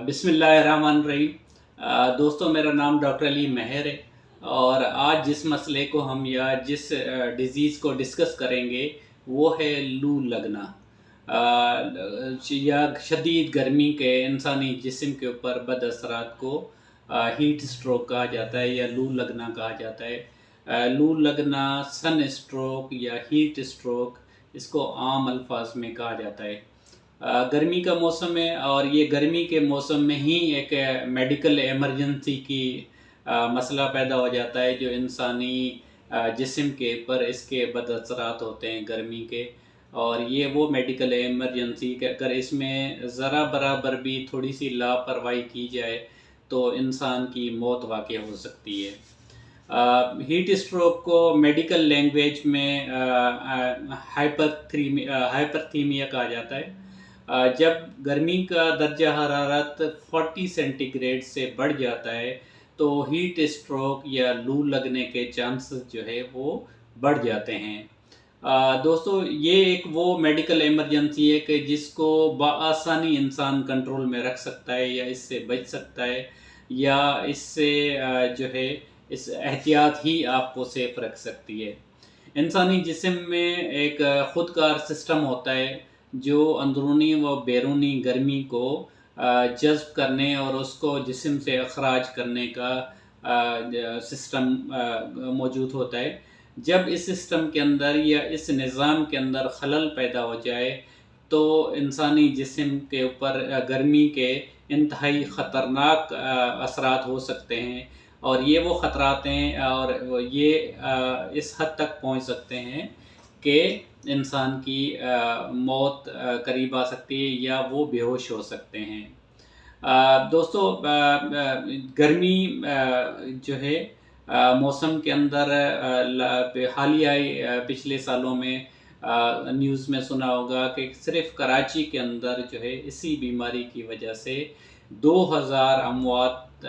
बिस्मिल्लाहिर्रहमानिर्रहीम। दोस्तों, मेरा नाम डॉक्टर अली महर है और आज जिस मसले को हम या जिस डिज़ीज़ को डिस्कस करेंगे वो है लू लगना या शदीद गर्मी के इंसानी जिस्म के ऊपर बद असरात को हीट स्ट्रोक कहा जाता है या लू लगना कहा जाता है। लू लगना, सन स्ट्रोक या हीट स्ट्रोक, इसको आम अल्फाज में कहा जाता है। गर्मी का मौसम है और ये गर्मी के मौसम में ही एक मेडिकल इमरजेंसी की मसला पैदा हो जाता है जो इंसानी जिस्म के ऊपर इसके बदअसरात होते हैं गर्मी के। और ये वो मेडिकल इमरजेंसी कि अगर इसमें ज़रा बराबर भी थोड़ी सी लापरवाही की जाए तो इंसान की मौत वाक़ई हो सकती है। हीट स्ट्रोक को मेडिकल लैंग्वेज में हाइपरथीमिया कहा जाता है। जब गर्मी का दर्जा हरारत 40 सेंटीग्रेड से बढ़ जाता है तो हीट स्ट्रोक या लू लगने के चांसेस जो है वो बढ़ जाते हैं। दोस्तों, ये एक वो मेडिकल इमरजेंसी है कि जिसको बआसानी इंसान कंट्रोल में रख सकता है या इससे बच सकता है या इससे जो है इस एहतियात ही आपको सेफ रख सकती है। इंसानी जिस्म में एक ख़ुदकार सिस्टम होता है जो अंदरूनी व बैरूनी गर्मी को जज़्ब करने और उसको जिस्म से अखराज करने का सिस्टम मौजूद होता है। जब इस सिस्टम के अंदर या इस निज़ाम के अंदर खलल पैदा हो जाए तो इंसानी जिस्म के ऊपर गर्मी के इंतहाई ख़तरनाक असरात हो सकते हैं और ये वो ख़तरात हैं और ये इस हद तक पहुंच सकते हैं कि इंसान की मौत करीब आ सकती है या वो बेहोश हो सकते हैं। दोस्तों, गर्मी जो है मौसम के अंदर हालिया पिछले सालों में न्यूज़ में सुना होगा कि सिर्फ कराची के अंदर जो है इसी बीमारी की वजह से 2000 अमवात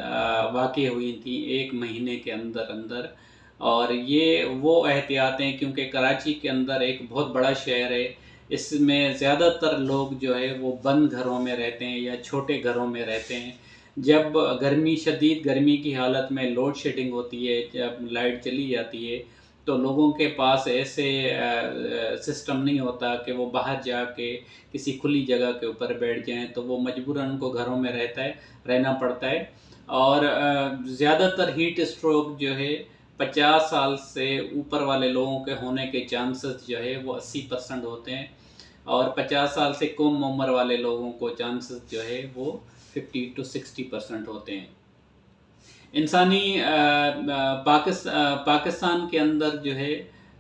वाक़ई हुई थी एक महीने के अंदर अंदर। और ये वो एहतियातें, क्योंकि कराची के अंदर एक बहुत बड़ा शहर है, इसमें ज़्यादातर लोग जो है वो बंद घरों में रहते हैं या छोटे घरों में रहते हैं। जब शदीद गर्मी की हालत में लोड शेडिंग होती है, जब लाइट चली जाती है तो लोगों के पास ऐसे सिस्टम नहीं होता कि वो बाहर जाके किसी खुली जगह के ऊपर बैठ जाएं, तो वो मजबूरन उनको घरों में रहना पड़ता है। और ज़्यादातर हीट स्ट्रोक जो है 50 साल से ऊपर वाले लोगों के होने के चांसेस जो है वो 80% होते हैं और 50 साल से कम उम्र वाले लोगों को चांसेस जो है वो 50 to 60% होते हैं। इंसानी पाकिस्तान के अंदर जो है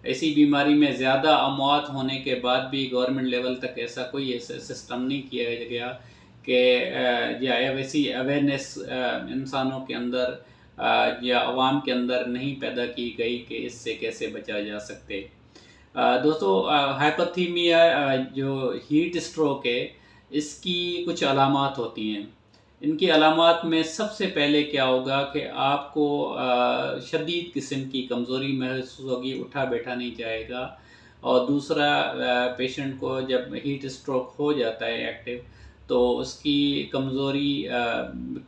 ऐसी बीमारी में ज़्यादा अमवात होने के बाद भी गवर्नमेंट लेवल तक ऐसा कोई ऐसा सिस्टम नहीं किया गया कि या वैसी अवेयरनेस इंसानों के अंदर या आवाम के अंदर नहीं पैदा की गई कि इससे कैसे बचा जा सकते। दोस्तों, हाइपरथीमिया जो हीट स्ट्रोक है, इसकी कुछ अलामात होती हैं। इनकी अलामात में सबसे पहले क्या होगा कि आपको शदीद किस्म की कमज़ोरी महसूस होगी, उठा बैठा नहीं जाएगा। और दूसरा, पेशेंट को जब हीट स्ट्रोक हो जाता है एक्टिव तो उसकी कमज़ोरी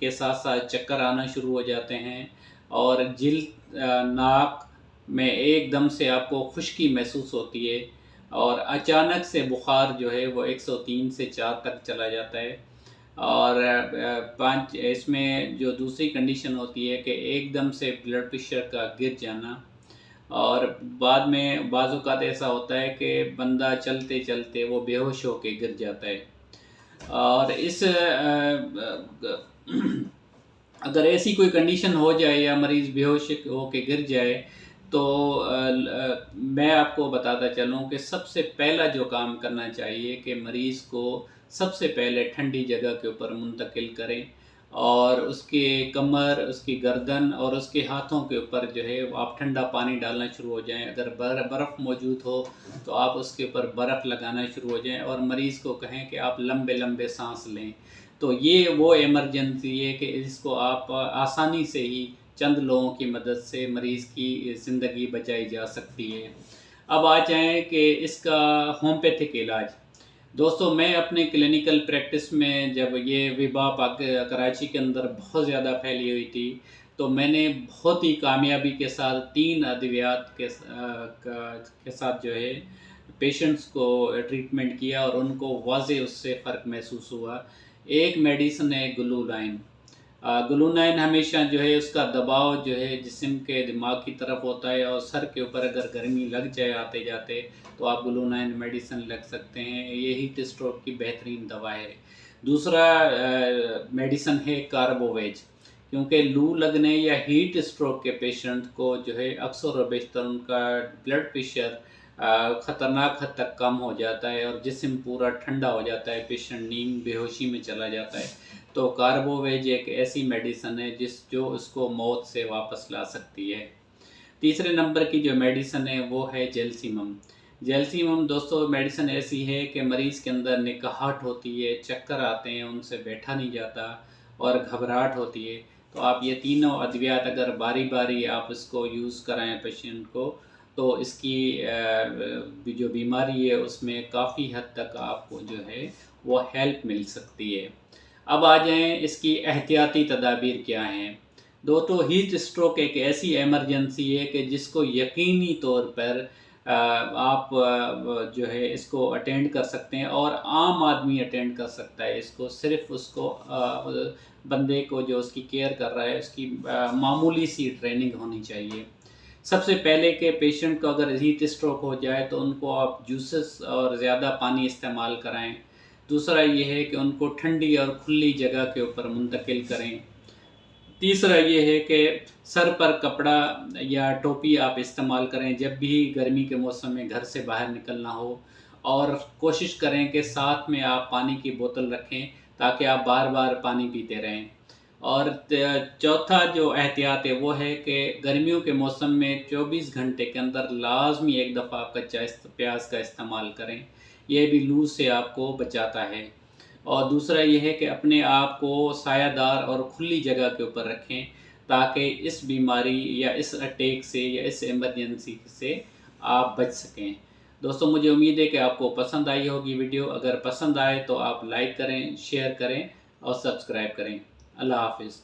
के साथ साथ चक्कर आना शुरू हो जाते हैं और जिल्द नाक में एकदम से आपको खुश्की महसूस होती है और अचानक से बुखार जो है वो 103 से 4 तक चला जाता है। और पाँच इसमें जो दूसरी कंडीशन होती है कि एकदम से ब्लड प्रेशर का गिर जाना और बाद में बाज़ औक़ात ऐसा होता है कि बंदा चलते चलते वो बेहोश होकर गिर जाता है। और इस अगर ऐसी कोई कंडीशन हो जाए या मरीज़ बेहोश होकर गिर जाए तो मैं आपको बताता चलूँ कि सबसे पहला जो काम करना चाहिए कि मरीज़ को सबसे पहले ठंडी जगह के ऊपर मुंतकिल करें और उसके कमर, उसकी गर्दन और उसके हाथों के ऊपर जो है आप ठंडा पानी डालना शुरू हो जाएं। अगर बर्फ़ मौजूद हो तो आप उसके ऊपर बर्फ़ लगाना शुरू हो जाएं और मरीज़ को कहें कि आप लंबे लंबे सांस लें। तो ये वो इमरजेंसी है कि इसको आप आसानी से ही चंद लोगों की मदद से मरीज़ की ज़िंदगी बचाई जा सकती है। अब आ जाएँ कि इसका होम्योपैथिक इलाज। دوستوں میں اپنے کلینکل پریکٹس میں جب یہ وبا کراچی کے اندر بہت زیادہ پھیلی ہوئی تھی تو میں نے بہت ہی کامیابی کے ساتھ 3 ادویات کے ساتھ جو ہے پیشنٹس کو ٹریٹمنٹ کیا اور ان کو واضح اس سے فرق محسوس ہوا۔ ایک میڈیسن ہے گلولائن۔ گلونائن ہمیشہ جو ہے اس کا دباؤ جو ہے جسم کے دماغ کی طرف ہوتا ہے، اور سر کے اوپر اگر گرمی لگ جائے آتے جاتے تو آپ گلونائن میڈیسن لگ سکتے ہیں، یہ ہیٹ اسٹروک کی بہترین دوا ہے۔ دوسرا میڈیسن ہے کاربوویج، کیونکہ لو لگنے یا ہیٹ اسٹروک کے پیشنٹ کو جو ہے اکثر و بیشتر ان کا بلڈ پریشر خطرناک حد تک کم ہو جاتا ہے اور جسم پورا ٹھنڈا ہو جاتا ہے، پیشنٹ نیند بے ہوشی میں چلا جاتا ہے۔ تو کاربوویج ایک ایسی میڈیسن ہے جو اس کو موت سے واپس لا سکتی ہے۔ تیسرے نمبر کی جو میڈیسن ہے وہ ہے جیلسیمم۔ جیلسیمم دوستو میڈیسن ایسی ہے کہ مریض کے اندر نکاہٹ ہوتی ہے، چکر آتے ہیں، ان سے بیٹھا نہیں جاتا اور گھبراہٹ ہوتی ہے، تو آپ یہ تینوں ادویات اگر باری باری آپ اس کو یوز کرائیں پیشنٹ کو تو اس کی جو بیماری ہے اس میں کافی حد تک آپ کو جو ہے وہ ہیلپ مل سکتی ہے۔ اب آ جائیں اس کی احتیاطی تدابیر کیا ہیں۔ دوستو ہیٹ اسٹروک ایک ایسی ایمرجنسی ہے کہ جس کو یقینی طور پر آپ جو ہے اس کو اٹینڈ کر سکتے ہیں، اور عام آدمی اٹینڈ کر سکتا ہے اس کو، صرف اس کو بندے کو جو اس کی کیئر کر رہا ہے اس کی معمولی سی ٹریننگ ہونی چاہیے۔ سب سے پہلے کہ پیشنٹ کو اگر ہیٹ اسٹروک ہو جائے تو ان کو آپ جوسز اور زیادہ پانی استعمال کرائیں۔ دوسرا یہ ہے کہ ان کو ٹھنڈی اور کھلی جگہ کے اوپر منتقل کریں۔ تیسرا یہ ہے کہ سر پر کپڑا یا ٹوپی آپ استعمال کریں جب بھی گرمی کے موسم میں گھر سے باہر نکلنا ہو، اور کوشش کریں کہ ساتھ میں آپ پانی کی بوتل رکھیں تاکہ آپ بار بار پانی پیتے رہیں۔ اور چوتھا جو احتیاط ہے وہ ہے کہ گرمیوں کے موسم میں 24 گھنٹے کے اندر لازمی ایک دفعہ کچا پیاز کا استعمال کریں، یہ بھی لو سے آپ کو بچاتا ہے۔ اور دوسرا یہ ہے کہ اپنے آپ کو سایہ دار اور کھلی جگہ کے اوپر رکھیں تاکہ اس بیماری یا اس اٹیک سے یا اس ایمرجنسی سے آپ بچ سکیں۔ دوستوں مجھے امید ہے کہ آپ کو پسند آئی ہوگی ویڈیو، اگر پسند آئے تو آپ لائک کریں، شیئر کریں اور سبسکرائب کریں۔ اللہ حافظ۔